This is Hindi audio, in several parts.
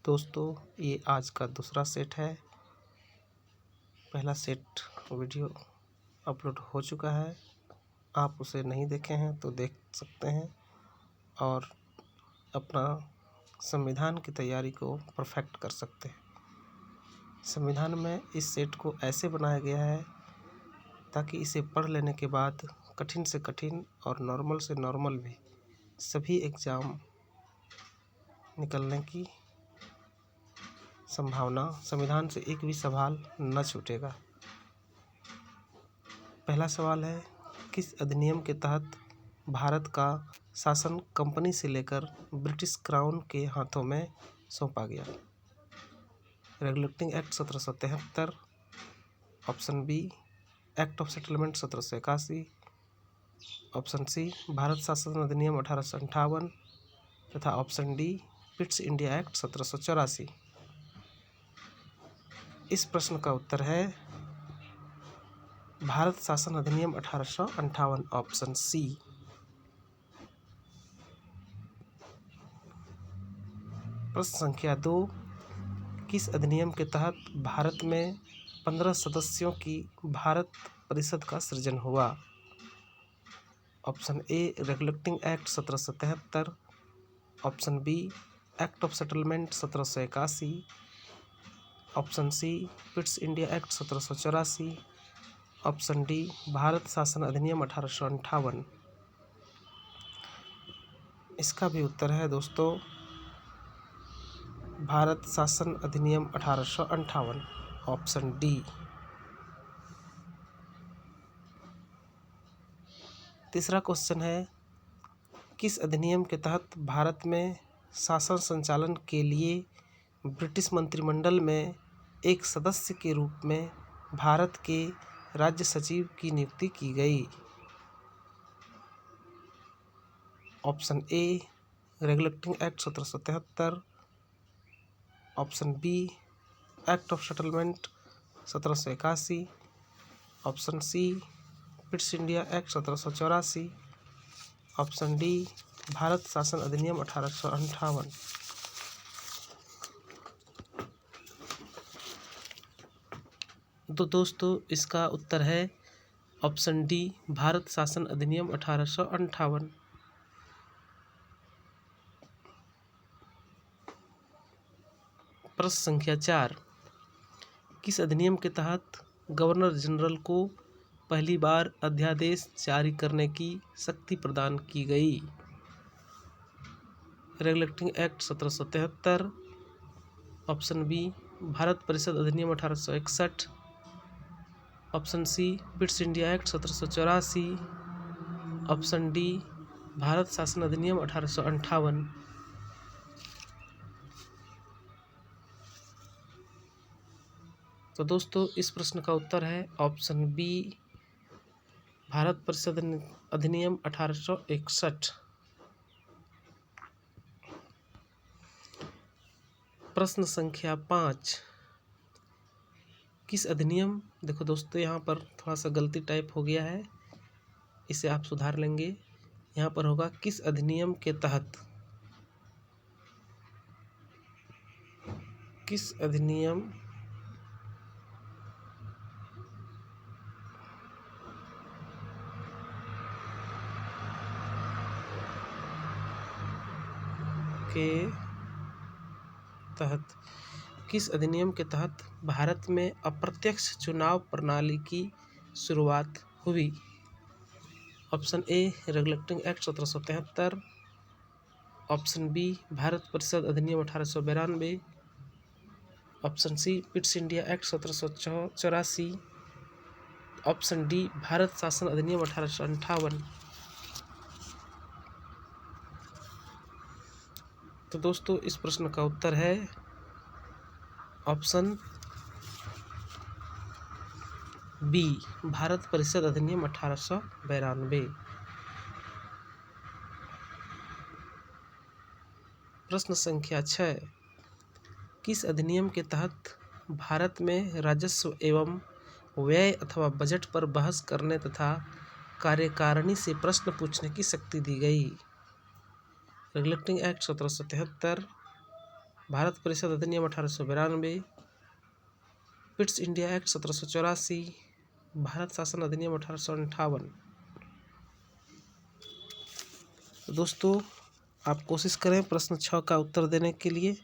दोस्तों, ये आज का दूसरा सेट है। पहला सेट वीडियो अपलोड हो चुका है। आप उसे नहीं देखे हैं तो देख सकते हैं और अपना संविधान की तैयारी को परफेक्ट कर सकते हैं। संविधान में इस सेट को ऐसे बनाया गया है ताकि इसे पढ़ लेने के बाद कठिन से कठिन और नॉर्मल से नॉर्मल भी सभी एग्ज़ाम निकलने की संभावना, संविधान से एक भी सवाल न छूटेगा। पहला सवाल है, किस अधिनियम के तहत भारत का शासन कंपनी से लेकर ब्रिटिश क्राउन के हाथों में सौंपा गया? Regulating act 1773, option B act of settlement 1781, option C Bharat शासन अधिनियम 1858 तथा option D Pitt's India act 1784। इस प्रश्न का उत्तर है भारत शासन अधिनियम 1858, ऑप्शन सी। प्रश्न संख्या 2, किस अधिनियम के तहत भारत में 15 सदस्यों की भारत परिषद का सृजन हुआ? Option A regulating act 1773, option B act of settlement 1781, option C Pitt's India act 1784, option D Bharat शासन अधिनियम 1858। इसका भी उत्तर है दोस्तों भारत शासन अधिनियम 1858, ऑप्शन डी। तीसरा क्वेश्चन है, किस अधिनियम के तहत भारत में शासन संचालन के लिए ब्रिटिश मंत्रिमंडल में एक सदस्य के रूप में भारत के राज्य सचिव की नियुक्ति की गई? Option A regulating act 1773, option B act of settlement 1781, option C Pitt's India act 1784, option D Bharat शासन अधिनियम 1858। तो दोस्तों, इसका उत्तर है ऑप्शन डी भारत शासन अधिनियम 1858। प्रश्न संख्या 4, किस अधिनियम के तहत गवर्नर जनरल को पहली बार अध्यादेश जारी करने की शक्ति प्रदान की गई? Regulating act 1773, option B Bharat परिषद अधिनियम 1861, option C Pitt's India act 1784, option D Bharat शासन अधिनियम 1858। तो दोस्तों, इस प्रश्न का उत्तर है ऑप्शन बी भारत परिषद अधिनियम 1861। प्रश्न संख्या 5, किस अधिनियम, देखो दोस्तों यहाँ पर थोड़ा सा गलती टाइप हो गया है, इसे आप सुधार लेंगे। यहाँ पर होगा किस अधिनियम के तहत, किस अधिनियम के तहत, किस अधिनियम के तहत भारत में अप्रत्यक्ष चुनाव प्रणाली की शुरुआत हुई? Option A regulating act 1773, option B Bharat परिषद अधिनियम 1892, option C Pitt's India act 1784, option D Bharat शासन अधिनियम 1858। तो दोस्तों, इस प्रश्न का उत्तर है ऑप्शन बी भारत परिषद अधिनियम 1892। प्रश्न संख्या 6, किस अधिनियम के तहत भारत में राजस्व एवं व्यय अथवा बजट पर बहस करने तथा कार्यकारिणी से प्रश्न पूछने की शक्ति दी गई? रेगुलेटिंग एक्ट 1773, भारत परिषद अधिनियम 1892, पिट्स इंडिया एक्ट 1784, भारत शासन अधिनियम 1858। दोस्तों आप कोशिश करें प्रश्न 6 का उत्तर देने के लिए।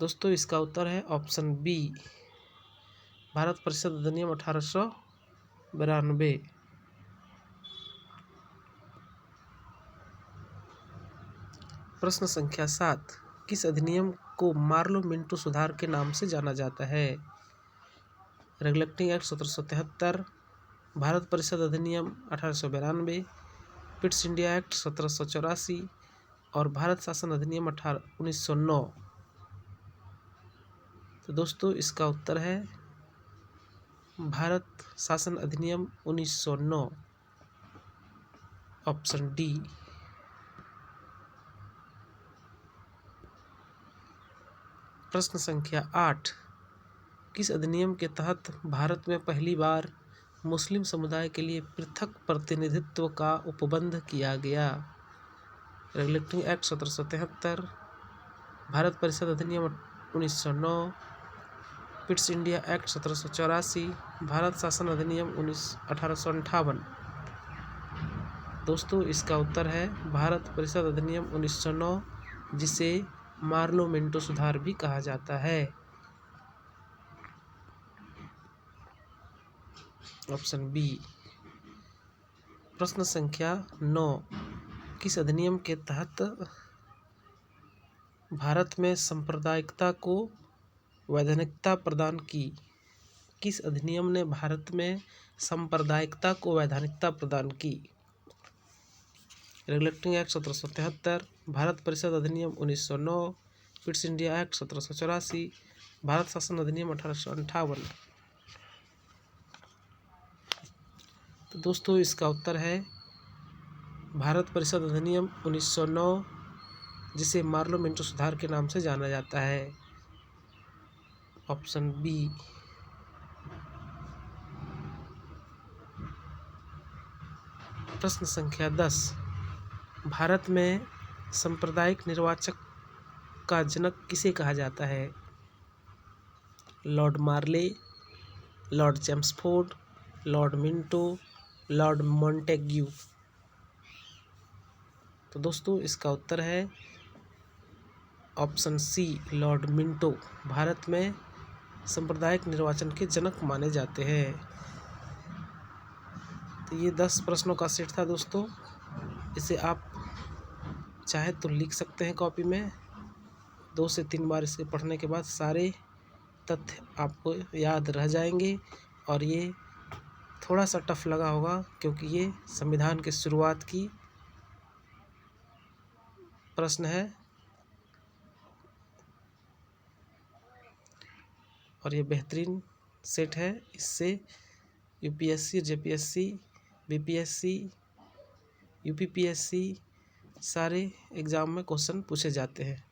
दोस्तों इसका उत्तर है ऑप्शन बी, भारत परिषद अधिनियम 1892। प्रश्न संख्या 7, किस अधिनियम को मार्लो मिंटो सुधार के नाम से जाना जाता है? रेगुलेटिंग एक्ट 1773, भारत परिषद अधिनियम 1892, पिट्स इंडिया एक्ट 1784 और भारत शासन अधिनियम 1909। तो दोस्तों इसका उत्तर है भारत शासन अधिनियम 1909, ऑप्शन डी। प्रश्न संख्या 8, किस अधिनियम के तहत भारत में पहली बार मुस्लिम समुदाय के लिए पृथक प्रतिनिधित्व का उपबंध किया गया? रेगुलेटिंग एक्ट 1773, भारत परिषद अधिनियम 1909, पिट्स इंडिया एक्ट 1784, भारत शासन अधिनियम 1858। दोस्तों इसका उत्तर है भारत परिषद अधिनियम 1909, जिसे मार्लो मिंटो सुधार भी कहा जाता है, ऑप्शन बी। प्रश्न संख्या 9, किस अधिनियम के तहत भारत में सांप्रदायिकता को वैधानिकता प्रदान की? किस अधिनियम ने भारत में सांप्रदायिकता को वैधानिकता प्रदान की? रेगुलेटिंग एक्ट 1773, भारत परिषद अधिनियम 1909, पिट्स इंडिया एक्ट 1784, भारत शासन अधिनियम 1858। तो दोस्तों इसका उत्तर है भारत परिषद अधिनियम 1909, जिसे मार्लो मिंटो सुधार के नाम से जाना जाता है, ऑप्शन बी। प्रश्न संख्या 10, भारत में सांप्रदायिक निर्वाचक का जनक किसे कहा जाता है? Lord Morley, lord Chelmsford, lord Minto, lord Montagu. तो दोस्तों इसका उत्तर है option C, lord Minto Bharat में सांप्रदायिक निर्वाचन के जनक माने जाते हैं। तो ये 10 प्रश्नों का सेट था दोस्तों। इसे आप चाहे तो लिख सकते हैं कॉपी में। 2 से 3 बार इसे पढ़ने के बाद सारे तथ्य आपको याद रह जाएंगे। और ये थोड़ा सा टफ लगा होगा क्योंकि ये संविधान के शुरुआत की प्रश्न है और ये बेहतरीन सेट है। इससे यूपीएससी, जेपीएससी, बीपीएससी, यूपीपीएससी सारे एग्ज़ाम में क्वेश्चन पूछे जाते हैं।